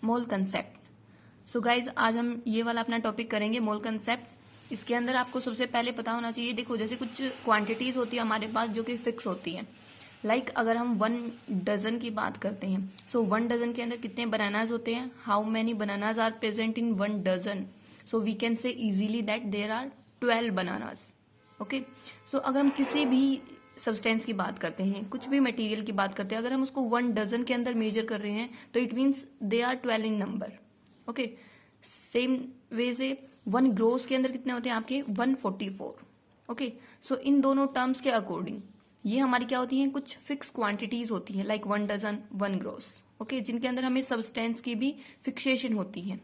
मोल concept. So guys आज हम ये वाला अपना टॉपिक करेंगे मोल कंसेप्ट। इसके अंदर आपको सबसे पहले पता होना चाहिए, देखो जैसे कुछ क्वांटिटीज होती है हमारे पास जो कि फिक्स होती हैं। लाइक अगर हम 1 डजन की बात करते हैं, सो 1 डजन के अंदर कितने बनानाज होते हैं, how many bananas are present in 1 dozen. So we can say easily that there are 12 bananas. Okay, so अगर हम किसी भी सब्सटेंस की बात करते हैं, कुछ भी मटेरियल की बात करते हैं, अगर हम उसको 1 डजन के अंदर मेजर कर रहे हैं तो it means they are 12 in number. Okay, same way से 1 ग्रोस के अंदर कितने होते हैं आपके 144। ओके, सो इन दोनों टर्म्स के अकॉर्डिंग ये हमारी क्या होती हैं, कुछ फिक्स क्वांटिटीज होती हैं, लाइक 1 डजन 1 ग्रोस। ओके, जिनके अंदर हमें सब्सटेंस की भी फिक्सेशन होती है।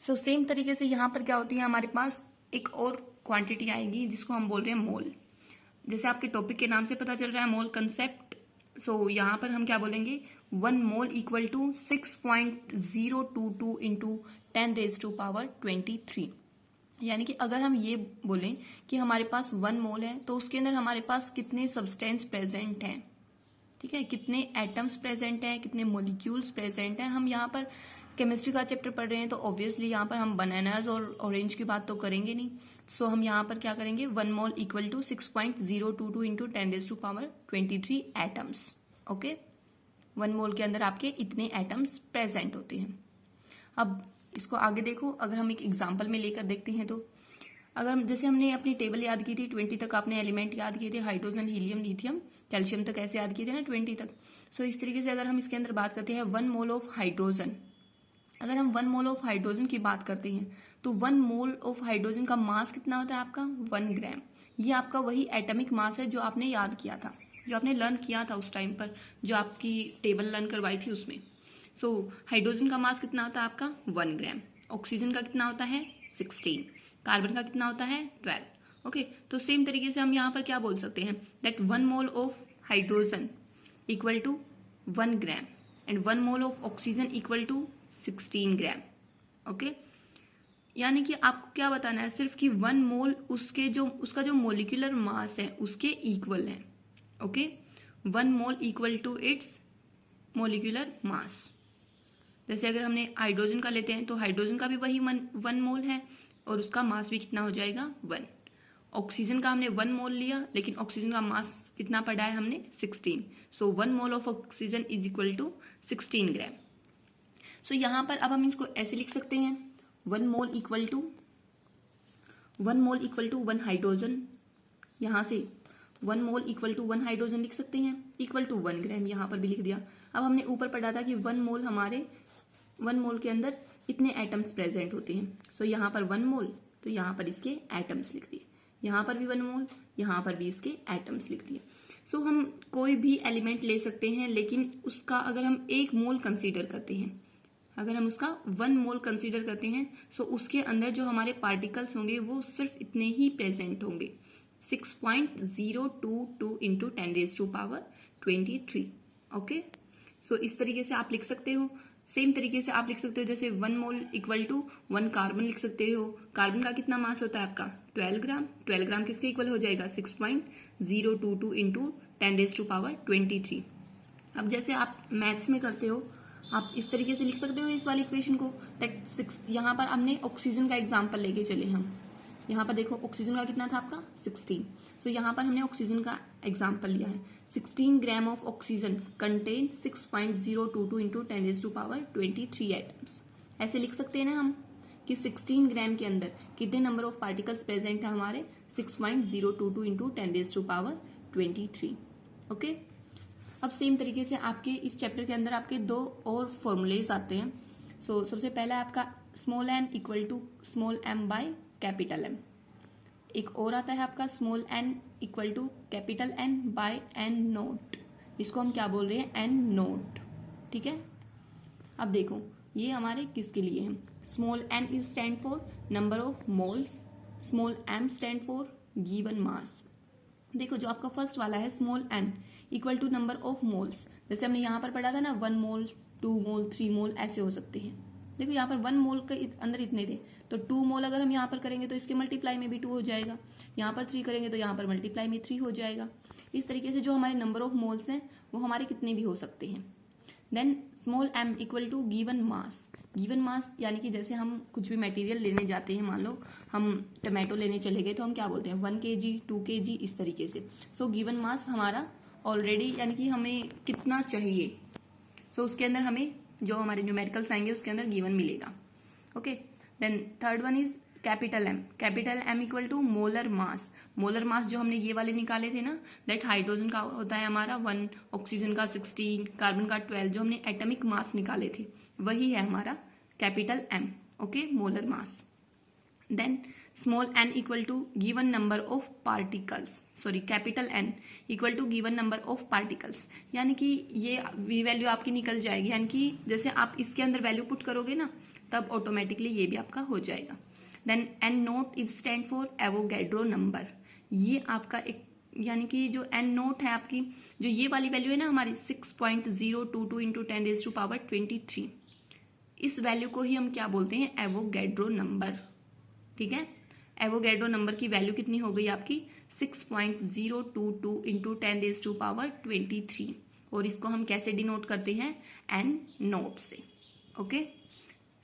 सो सेम तरीके से यहाँ पर क्या होती है, हमारे पास एक और क्वांटिटी आएगी जिसको हम बोल रहे हैं मोल। जैसे आपके टॉपिक के नाम से पता चल रहा है मोल कंसेप्ट। सो यहाँ पर हम क्या बोलेंगे, 1 मोल इक्वल टू 6.022 इंटू 10⁻23। यानी कि अगर हम ये बोलें कि हमारे पास 1 मोल है तो उसके अंदर हमारे पास कितने सब्सटेंस प्रेजेंट हैं, ठीक है, कितने एटम्स प्रेजेंट हैं, कितने मोलिक्यूल्स प्रेजेंट हैं। हम यहाँ पर केमिस्ट्री का चैप्टर पढ़ रहे हैं तो ऑब्वियसली यहाँ पर हम बनानाज और ऑरेंज की बात तो करेंगे नहीं। सो हम यहाँ पर क्या करेंगे, 1 mole equal to 6.022 into 10⁻23 atoms. Okay, 1 mole के अंदर आपके इतने एटम्स प्रेजेंट होते हैं। अब इसको आगे देखो, अगर हम एक एग्जाम्पल में लेकर देखते हैं तो अगर हम जैसे हमने अपनी टेबल याद की थी 20 तक, आपने एलिमेंट याद किए थे, हाइड्रोजन, हीलियम, लिथियम, कैल्शियम तक ऐसे याद किए थे ना 20 तक। सो इस तरीके से अगर हम इसके अंदर बात करते हैं 1 मोल ऑफ हाइड्रोजन, अगर हम 1 मोल ऑफ हाइड्रोजन की बात करते हैं तो 1 मोल ऑफ हाइड्रोजन का मास कितना होता है आपका 1 ग्राम। ये आपका वही एटॉमिक मास है जो आपने याद किया था, जो आपने लर्न किया था उस टाइम पर, जो आपकी टेबल लर्न करवाई थी उसमें। सो हाइड्रोजन का मास कितना होता है आपका 1 ग्राम, ऑक्सीजन का कितना होता है 16, कार्बन का कितना होता है 12। ओके, तो सेम तरीके से हम यहाँ पर क्या बोल सकते हैं, that 1 mole of hydrogen equal to 1 gram and 1 mole of oxygen equal to 16 gram. Okay, यानी कि आपको क्या बताना है, सिर्फ कि 1 मोल उसका जो मोलिकुलर मास है उसके इक्वल है। Okay, 1 mole equal to its molecular mass. जैसे अगर हमने हाइड्रोजन का लेते हैं तो हाइड्रोजन का भी वही 1 मोल है और उसका मास भी कितना हो जाएगा 1। ऑक्सीजन का हमने 1 मोल लिया लेकिन ऑक्सीजन का मास कितना पढ़ा है हमने 16। So 1 mole of oxygen is equal to 16 gram. So यहाँ पर अब हम इसको ऐसे लिख सकते हैं, 1 मोल इक्वल टू 1 हाइड्रोजन, यहाँ से 1 मोल इक्वल टू 1 हाइड्रोजन लिख सकते हैं, इक्वल टू 1 ग्राम, यहाँ पर भी लिख दिया। अब हमने ऊपर पढ़ा था कि 1 मोल हमारे 1 मोल के अंदर इतने एटम्स प्रेजेंट होते हैं। सो यहाँ पर 1 मोल, तो यहाँ पर इसके एटम्स लिख दिए, यहाँ पर भी 1 मोल, यहाँ पर भी इसके एटम्स लिख दिए। सो हम कोई भी एलिमेंट ले सकते हैं, लेकिन उसका अगर हम 1 मोल कंसीडर करते हैं, अगर हम उसका 1 मोल कंसीडर करते हैं, सो उसके अंदर जो हमारे पार्टिकल्स होंगे वो सिर्फ इतने ही प्रेजेंट होंगे, 6.022 इंटू 10⁻23। ओके, सो इस तरीके से आप लिख सकते हो। सेम तरीके से आप लिख सकते हो, जैसे 1 मोल इक्वल टू 1 कार्बन लिख सकते हो। कार्बन का कितना मास होता है आपका 12 ग्राम। 12 ग्राम किसके इक्वल हो जाएगा 6.022 इंटू 10⁻23। अब जैसे आप मैथ्स में करते हो, आप इस तरीके से लिख सकते हो इस वाली इक्वेशन को, दैट 6। यहाँ पर हमने ऑक्सीजन का एग्जाम्पल लेके चले हम, यहाँ पर देखो ऑक्सीजन का कितना था आपका 16। सो यहाँ पर हमने ऑक्सीजन का एग्जाम्पल लिया है, 16 gram of oxygen contain 6.022 into 10⁻23 atoms. ऐसे लिख सकते हैं ना हम कि 16 ग्राम के अंदर कितने नंबर ऑफ पार्टिकल्स प्रेजेंट है हमारे 6.022 इंटू 10⁻23। ओके, अब सेम तरीके से आपके इस चैप्टर के अंदर आपके 2 और फॉर्मूलेज आते हैं। सो सबसे पहला है आपका small n equal to small m by capital M। एक और आता है आपका small n equal to capital N by n nought, इसको हम क्या बोल रहे हैं n नोट। ठीक है, अब देखो ये हमारे किसके लिए है, small n is stand for number of moles, small m stand for given mass. देखो जो आपका फर्स्ट वाला है small n equal to number of moles, जैसे हमने यहाँ पर पढ़ा था ना 1 मोल 2 मोल 3 मोल ऐसे हो सकते हैं। देखो यहाँ पर 1 मोल के अंदर इतने थे, तो 2 मोल अगर हम यहाँ पर करेंगे तो इसके मल्टीप्लाई में भी 2 हो जाएगा, यहाँ पर 3 करेंगे तो यहाँ पर मल्टीप्लाई में 3 हो जाएगा। इस तरीके से जो हमारे नंबर ऑफ मोल्स हैं वो हमारे कितने भी हो सकते हैं। Then small m equal to given mass. Given mass यानी कि जैसे हम कुछ भी मटेरियल लेने जाते हैं, मान लो हम टमाटो लेने चले गए तो हम क्या बोलते हैं 1 kg 2 kg इस तरीके से। सो गिवन मास हमारा ऑलरेडी यानी कि हमें कितना चाहिए, सो उसके अंदर हमें जो हमारे न्यूमेरिकल्स आएंगे उसके अंदर गिवन मिलेगा। Okay, then third one is capital M. Capital M equal to molar mass. Molar mass जो हमने ये वाले निकाले थे ना, दैट हाइड्रोजन का होता है हमारा 1, ऑक्सीजन का 16, कार्बन का 12, जो हमने एटॉमिक मास निकाले थे वही है हमारा capital M. Okay, molar mass. Then small N equal to given number of particles, sorry capital N equal to given number of particles, यानी कि ये वी वैल्यू आपकी निकल जाएगी, यानी कि जैसे आप इसके अंदर वैल्यू पुट करोगे ना तब ऑटोमेटिकली ये भी आपका हो जाएगा। Then N nought is stand for Avogadro number. ये आपका एक यानी कि जो एन नोट है आपकी, जो ये वाली वैल्यू है ना हमारी 6.022 इंटू 10⁻23, इस वैल्यू को ही हम क्या बोलते हैं एवोगैड्रो नंबर। ठीक है, एवोगैड्रो नंबर की वैल्यू कितनी हो गई आपकी 6.022 इंटू 10⁻23, और इसको हम कैसे डिनोट करते हैं एन नोट से। ओके,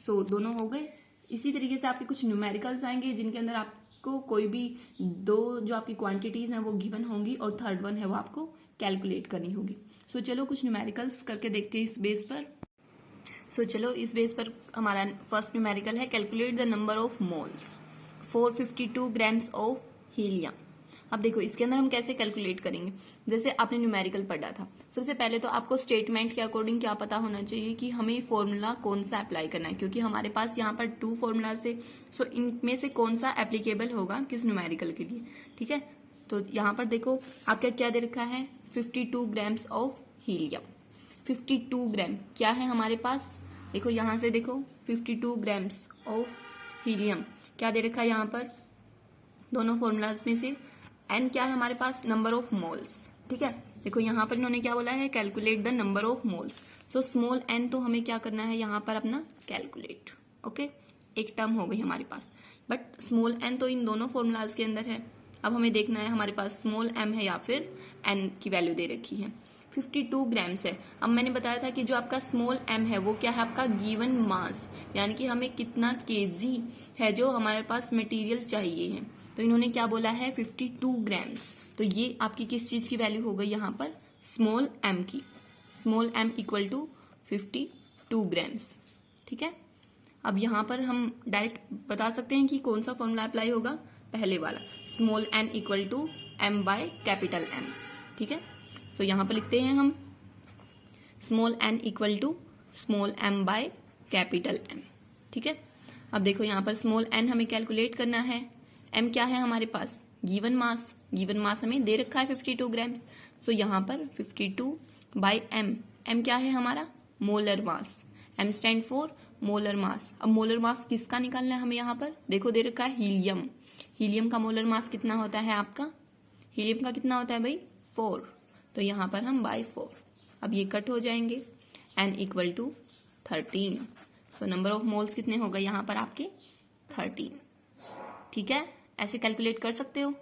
सो दोनों हो गए। इसी तरीके से आपके कुछ न्यूमेरिकल्स आएंगे जिनके अंदर आपको कोई भी दो जो आपकी क्वांटिटीज हैं वो गिवन होंगी और थर्ड वन है वो आपको कैलकुलेट करनी होगी। सो चलो कुछ न्यूमेरिकल्स करके देखते हैं इस बेस पर। सो चलो इस बेस पर हमारा फर्स्ट न्यूमेरिकल है calculate the number of moles 452 grams of helium. अब देखो इसके अंदर हम कैसे कैलकुलेट करेंगे, जैसे आपने न्यूमेरिकल पढ़ा था, सबसे पहले तो आपको स्टेटमेंट के अकॉर्डिंग क्या पता होना चाहिए कि हमें फॉर्मूला कौन सा अप्लाई करना है, क्योंकि हमारे पास यहाँ पर 2 फॉर्मूला से, सो इनमें से कौन सा एप्लीकेबल होगा किस न्यूमेरिकल के लिए। ठीक है, तो यहाँ पर देखो आपका क्या दे रखा है 52 ग्राम्स ऑफ हीलियम। 52 ग्राम क्या है हमारे पास, देखो यहाँ से देखो 52 ग्राम्स ऑफ हीलियम क्या दे रखा है यहाँ पर, दोनों फॉर्मूलाज में से एन क्या है हमारे पास नंबर ऑफ मोल्स। ठीक है, देखो यहाँ पर इन्होंने क्या बोला है calculate the number of moles. So small N तो हमें क्या करना है यहाँ पर अपना कैलकुलेट। ओके, एक टर्म हो गई हमारे पास, बट स्मॉल एन तो इन दोनों फॉर्मूलाज के अंदर है। अब हमें देखना है हमारे पास स्मॉल एम है या फिर एन की वैल्यू दे रखी है 52 ग्राम्स है। अब मैंने बताया था कि जो आपका स्मॉल एम है वो क्या है आपका गिवन मास, यानी कि हमें कितना केजी है जो हमारे पास मटेरियल चाहिए है, तो इन्होंने क्या बोला है 52 ग्राम्स। तो ये आपकी किस चीज की वैल्यू हो गई यहाँ पर स्मॉल एम की, small M equal to 52 grams. ठीक है, अब यहाँ पर हम डायरेक्ट बता सकते हैं कि कौन सा फॉर्मूला अप्लाई होगा, पहले वाला small N equal to M by capital M. ठीक है, तो यहाँ पर लिखते हैं हम small N equal to small M by capital M. ठीक है, अब देखो यहाँ पर स्मॉल एन हमें कैलकुलेट करना है, एम क्या है हमारे पास गिवन मास, गिवन मास हमें दे रखा है 52 ग्राम्स। सो यहाँ पर 52 बाय एम, एम क्या है हमारा molar mass, M stand for molar mass. अब मोलर मास किसका निकालना है हमें यहाँ पर, देखो दे रखा है हीलियम, हीलियम का मोलर मास कितना होता है आपका, हीलियम का कितना होता है भाई 4, तो यहाँ पर हम बाय 4, अब ये कट हो जाएंगे, N equal to 13। So number of moles कितने हो गए यहाँ पर आपके 13। ठीक है, ऐसे कैलकुलेट कर सकते हो।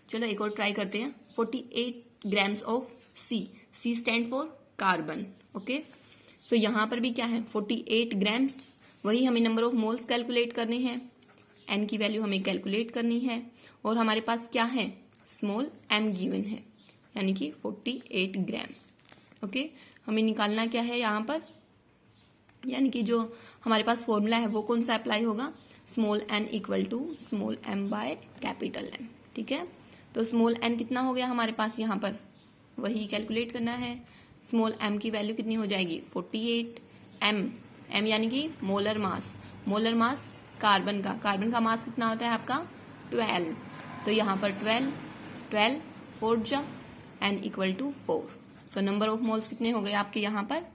चलो एक और ट्राई करते हैं 48 grams of C, C stand for carbon. Okay, so यहाँ पर भी क्या है 48 ग्राम्स, वही हमें नंबर ऑफ मोल्स कैलकुलेट करने हैं, एन की वैल्यू हमें कैलकुलेट करनी है, और हमारे पास क्या है स्मॉल एम गिवन है यानी कि 48 ग्राम। ओके, हमें निकालना क्या है यहाँ पर, यानी कि जो हमारे पास फॉर्मूला है वो कौन सा अप्लाई होगा small N equal to small M by capital M. ठीक है, तो स्मॉल एन कितना हो गया हमारे पास यहाँ पर, वही कैलकुलेट करना है। स्मॉल एम की वैल्यू कितनी हो जाएगी 48, एम एम यानी कि molar mass, molar mass carbon का, कार्बन का मास कितना होता है आपका 12, तो यहाँ पर 12 4 जा N equal to 4। So number of moles कितने हो गए आपके यहाँ पर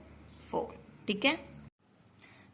4। ठीक है,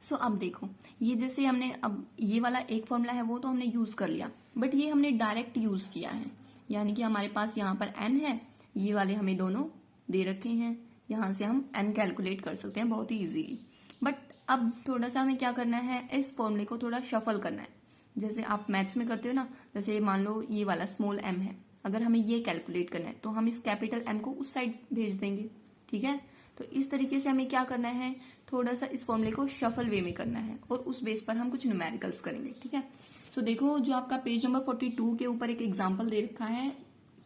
सो अब देखो ये जैसे हमने अब ये वाला एक फॉर्मूला है वो तो हमने यूज कर लिया, बट ये हमने डायरेक्ट यूज किया है, यानी कि हमारे पास यहाँ पर एन है, ये वाले हमें दोनों दे रखे हैं, यहाँ से हम एन कैलकुलेट कर सकते हैं बहुत ही इजीली। बट अब थोड़ा सा हमें क्या करना है, इस फॉर्मूले को थोड़ा शफल करना है, जैसे आप मैथ्स में करते हो ना, जैसे मान लो ये वाला स्मॉल एम है, अगर हमें ये कैलकुलेट करना है तो हम इस कैपिटल एम को उस साइड भेज देंगे। ठीक है, तो इस तरीके से हमें क्या करना है, थोड़ा सा इस फॉर्मूले को शफल वे में करना है और उस बेस पर हम कुछ न्यूमेरिकल्स करेंगे, ठीक है। सो देखो, जो आपका पेज नंबर 42 के ऊपर एक एग्जाम्पल दे रखा है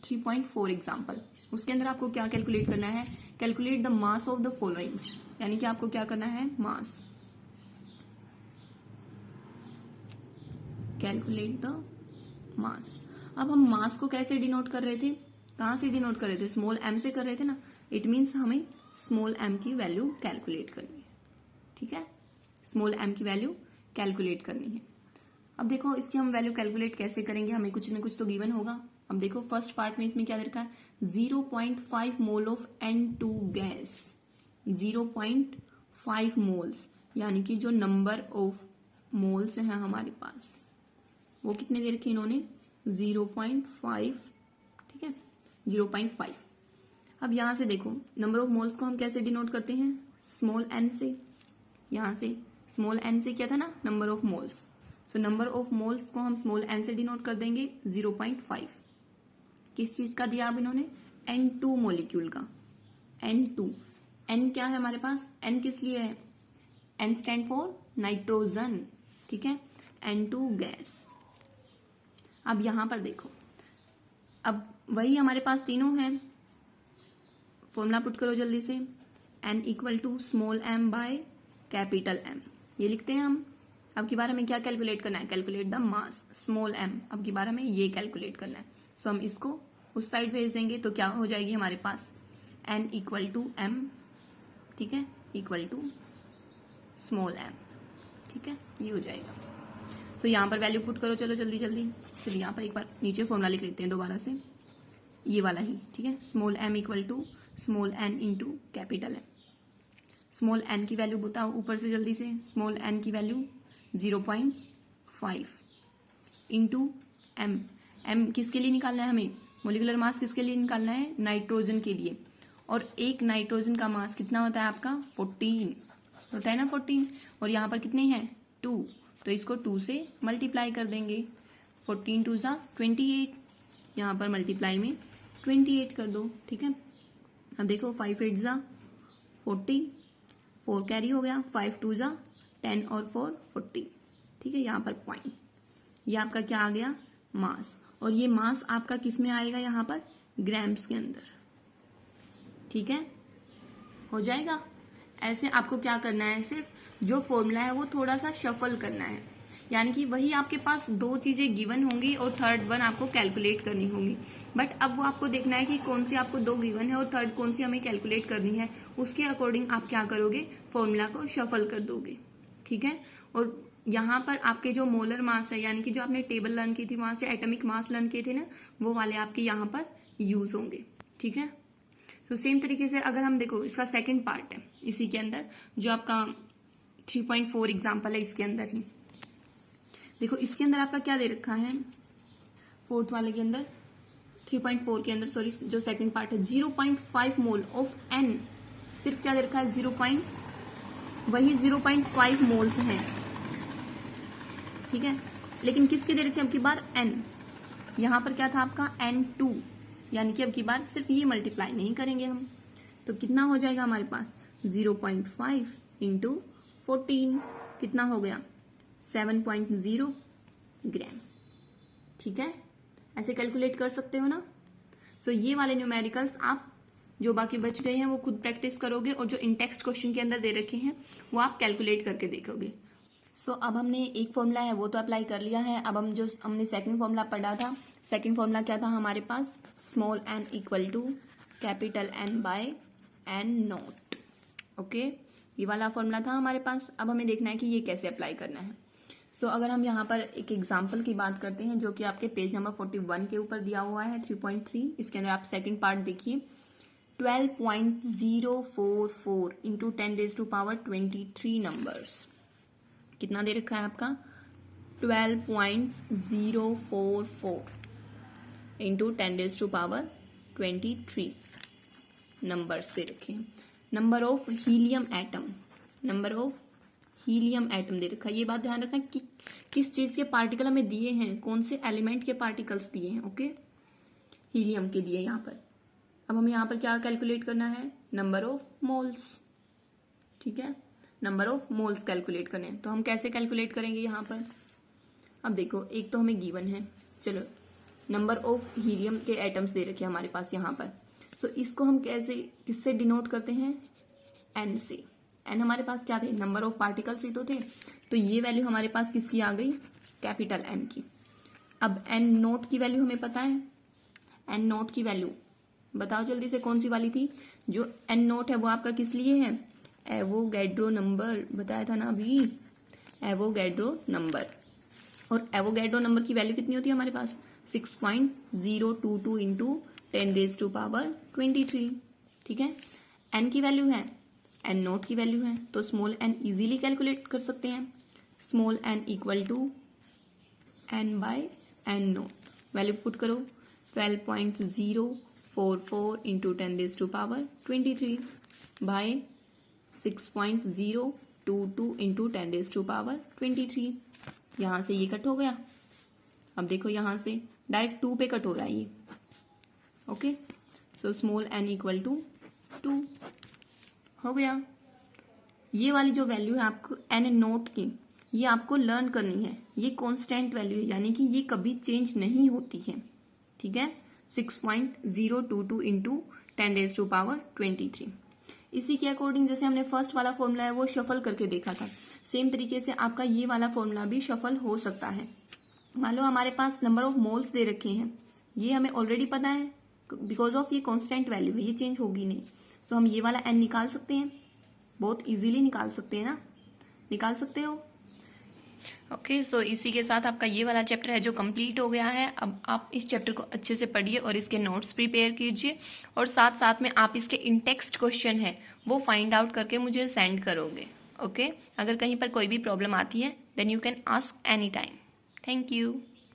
3.4 एग्जाम्पल, उसके अंदर आपको क्या कैलकुलेट करना है, calculate the mass of the followings, यानी कि आपको क्या करना है, मास, कैलकुलेट द मास। अब हम मास को कैसे डिनोट कर रहे थे, कहां से डिनोट कर रहे थे, स्मॉल m से कर रहे थे ना। इट मीन्स हमें स्मॉल m की वैल्यू कैलकुलेट करनी है, ठीक है, स्मॉल m की वैल्यू कैलकुलेट करनी है। अब देखो, इसकी हम वैल्यू कैलकुलेट कैसे करेंगे, हमें कुछ ना कुछ तो गिवन होगा। अब देखो, फर्स्ट पार्ट में इसमें क्या दे रखा है, 0.5 mole of N2 gas, 0.5 moles, यानी कि जो नंबर ऑफ मोल्स हैं हमारे पास वो कितने दे रखे इन्होंने, 0.5, ठीक है, 0.5। अब यहां से देखो, नंबर ऑफ मोल्स को हम कैसे डिनोट करते हैं, स्मॉल n से, यहां से स्मॉल n से क्या था ना, number of moles. So number of moles को हम स्मॉल n से डिनोट कर देंगे 0.5। किस चीज का दिया अब इन्होंने, N2 मोलिक्यूल का, N2, N क्या है हमारे पास, N किस लिए है, N स्टैंड फॉर नाइट्रोजन, ठीक है, N2 गैस। अब यहां पर देखो, अब वही हमारे पास तीनों हैं, फॉर्मूला पुट करो जल्दी से, n equal to small m by capital M, ये लिखते हैं हम। अब की बार हमें क्या कैलकुलेट करना है, calculate the mass, small m, अब की बार हमें ये कैलकुलेट करना है। सो हम इसको उस साइड भेज देंगे तो क्या हो जाएगी हमारे पास, n इक्वल टू m, ठीक है, इक्वल टू स्मॉल m, ठीक है, ये हो जाएगा। तो यहाँ पर वैल्यू पुट करो, चलो जल्दी जल्दी। चलिए यहाँ पर एक बार नीचे फॉर्मूला लिख लेते हैं दोबारा से, ये वाला ही, ठीक है, small m equal to small n into capital M। Small n की वैल्यू बताओ ऊपर से जल्दी से, स्मॉल n की वैल्यू 0.5 इंटू m, m किसके लिए निकालना है हमें, मोलिकुलर मास किसके लिए निकालना है, नाइट्रोजन के लिए। और एक नाइट्रोजन का मास कितना होता है आपका, 14 होता है ना, 14, और यहाँ पर कितने हैं, 2, तो इसको 2 से मल्टीप्लाई कर देंगे, 14 2 जा 28, यहाँ पर मल्टीप्लाई में 28 कर दो, ठीक है। अब देखो 5 8 जा 40, 4 कैरी हो गया, 5 2 जा 10 और 4 40, ठीक है, यहाँ पर पॉइंट, ये आपका क्या आ गया, मास। और ये मास आपका किस में आएगा, यहाँ पर ग्राम्स के अंदर, ठीक है, हो जाएगा। ऐसे आपको क्या करना है, सिर्फ जो फॉर्मूला है वो थोड़ा सा शफल करना है, यानी कि वही आपके पास दो चीजें गिवन होंगी और थर्ड वन आपको कैलकुलेट करनी होगी। बट अब वो आपको देखना है कि कौन सी आपको दो गिवन है और थर्ड कौन सी हमें कैलकुलेट करनी है, उसके अकॉर्डिंग आप क्या करोगे, फॉर्मूला को शफल कर दोगे, ठीक है। और यहाँ पर आपके जो मोलर मास है, यानी कि जो आपने टेबल लर्न की थी वहां से एटॉमिक मास लर्न किए थे ना, वो वाले आपके यहाँ पर यूज होंगे, ठीक है। तो सेम तरीके से अगर हम देखो, इसका सेकंड पार्ट है इसी के अंदर, जो आपका 3.4 एग्जाम्पल है, इसके अंदर ही देखो, इसके अंदर आपका क्या दे रखा है, फोर्थ वाले के अंदर 3.4 के अंदर, सॉरी, जो सेकंड पार्ट है, 0.5 मोल ऑफ n, सिर्फ क्या दे रखा है, 0.5 मोल्स हैं, ठीक है। लेकिन किसके दे रखे अब की बार, n, यहां पर क्या था आपका N2, यानी कि अब की बार सिर्फ ये मल्टीप्लाई नहीं करेंगे हम, तो कितना हो जाएगा हमारे पास, 0.5 इंटू 14, कितना हो गया, 7.0 ग्राम, ठीक है। ऐसे कैलकुलेट कर सकते हो ना। सो ये वाले न्यूमेरिकल्स आप जो बाकी बच गए हैं वो खुद प्रैक्टिस करोगे, और जो इन टेक्स्ट क्वेश्चन के अंदर दे रखे हैं वो आप कैलकुलेट करके देखोगे। सो अब हमने एक फॉर्मूला है वो तो अप्लाई कर लिया है। अब हम जो हमने सेकंड फॉर्मूला पढ़ा था, सेकंड फॉर्मूला क्या था हमारे पास, small n equal to capital N by n not, okay, ये वाला फॉर्मूला था हमारे पास। अब हमें देखना है कि ये कैसे अप्लाई करना है। सो अगर हम यहाँ पर एक एग्जाम्पल की बात करते हैं जो कि आपके पेज नंबर 41 के ऊपर दिया हुआ है 3.3, इसके अंदर आप सेकंड पार्ट देखिए, 12.044 इंटू 10⁻23 नंबर्स, कितना दे रखा है आपका, 12.044 इंटू 10⁻23 नंबर्स दे रखे हैं। Number of helium atom, number of helium atom दे रखा है। ये बात ध्यान रखना कि किस चीज के पार्टिकल हमें दिए हैं, कौन से एलिमेंट के पार्टिकल्स दिए हैं, ओके, हीलियम के लिए यहाँ पर। अब हमें यहाँ पर क्या कैलकुलेट करना है, नंबर ऑफ मोल्स, ठीक है। नंबर ऑफ मोल्स कैलकुलेट करने हैं। तो हम कैसे कैलकुलेट करेंगे यहाँ पर, अब देखो एक तो हमें गिवन है, चलो नंबर ऑफ हीलियम के एटम्स दे रखे हैं हमारे पास यहाँ पर। सो इसको हम कैसे किससे डिनोट करते हैं, एन से। एन हमारे पास क्या थे, नंबर ऑफ पार्टिकल्स ही तो थे, तो ये वैल्यू हमारे पास किसकी आ गई, कैपिटल एन की। अब एन नोट की वैल्यू हमें पता है, एन नोट की वैल्यू बताओ जल्दी से कौन सी वाली थी, जो एन नोट है वो आपका किस लिए है, एवोगैड्रो नंबर, बताया था ना अभी, एवोगैड्रो नंबर। और एवोगैड्रो नंबर की वैल्यू कितनी होती है हमारे पास, 6.022 इंटू 10⁻23। ठीक है, एन की वैल्यू है, एन नोट की वैल्यू है, तो स्मॉल एन इजीली कैलकुलेट कर सकते हैं। Small N equal to N by N nought, value put करो 12.044 इंटू 10⁻23 बाय 6.022 इंटू 10⁻23। यहां से ये कट हो गया, अब देखो यहां से डायरेक्ट 2 पे कट हो रहा है ये, okay. So small N equal to 2 हो गया। ये वाली जो वैल्यू है आपको एन नोट की, ये आपको लर्न करनी है, ये कांस्टेंट वैल्यू है, यानी कि ये कभी चेंज नहीं होती है। ठीक है, 6.022 इंटू 10⁻23। इसी के अकॉर्डिंग जैसे हमने फर्स्ट वाला फॉर्मूला है वो शफल करके देखा था, सेम तरीके से आपका ये वाला फॉर्मूला भी शफल हो सकता है। मान लो हमारे पास नंबर ऑफ मोल्स दे रखे हैं, ये हमें ऑलरेडी पता है, बिकॉज ऑफ ये कांस्टेंट वैल्यू है, ये चेंज होगी नहीं। सो हम ये वाला एन निकाल सकते हैं, बहुत इजीली निकाल सकते हैं ना, निकाल सकते हो। ओके, सो इसी के साथ आपका ये वाला चैप्टर है जो कंप्लीट हो गया है। अब आप इस चैप्टर को अच्छे से पढ़िए और इसके नोट्स प्रिपेयर कीजिए, और साथ साथ में आप इसके इन टेक्स्ट क्वेश्चन है वो फाइंड आउट करके मुझे सेंड करोगे। ओके, अगर कहीं पर कोई भी प्रॉब्लम आती है then you can ask any time. Thank you.